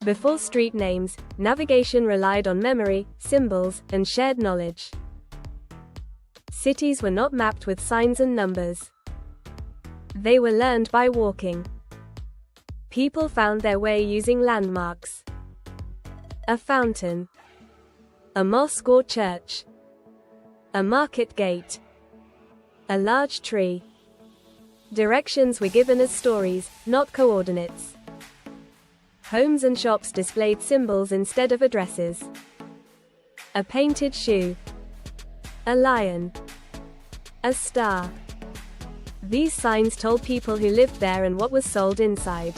Before street names, navigation relied on memory, symbols, and shared knowledge. Cities were not mapped with signs and numbers. They were learned by walking. People found their way using landmarks. A fountain. A mosque or church. A market gate. A large tree. Directions were given as stories, not coordinates. Homes and shops displayed symbols instead of addresses. A painted shoe. A lion. A star. These signs told people who lived there and what was sold inside.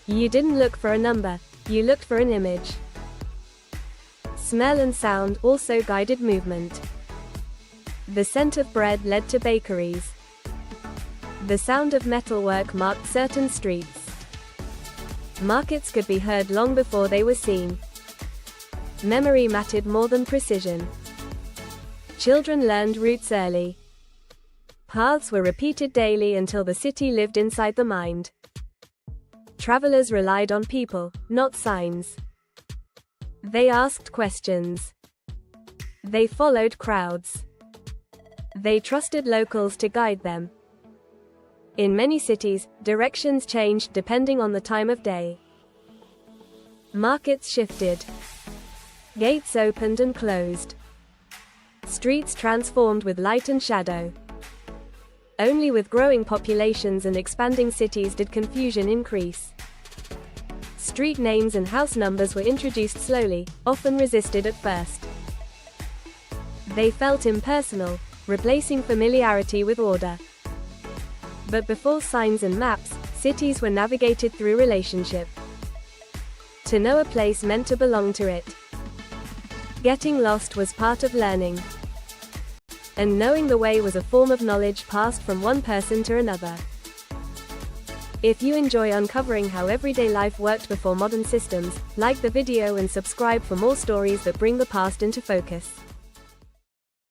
You didn't look for a number, you looked for an image. Smell and sound also guided movement. The scent of bread led to bakeries. The sound of metalwork marked certain streets. Markets could be heard long before they were seen. Memory mattered more than precision. Children learned routes early. Paths were repeated daily until the city lived inside the mind. Travelers relied on people, not signs. They asked questions. They followed crowds. They trusted locals to guide them. In many cities, directions changed depending on the time of day. Markets shifted. Gates opened and closed. Streets transformed with light and shadow. Only with growing populations and expanding cities did confusion increase. Street names and house numbers were introduced slowly, often resisted at first. They felt impersonal, replacing familiarity with order. But before signs and maps, cities were navigated through relationship. To know a place meant to belong to it. Getting lost was part of learning. And knowing the way was a form of knowledge passed from one person to another. If you enjoy uncovering how everyday life worked before modern systems, like the video and subscribe for more stories that bring the past into focus.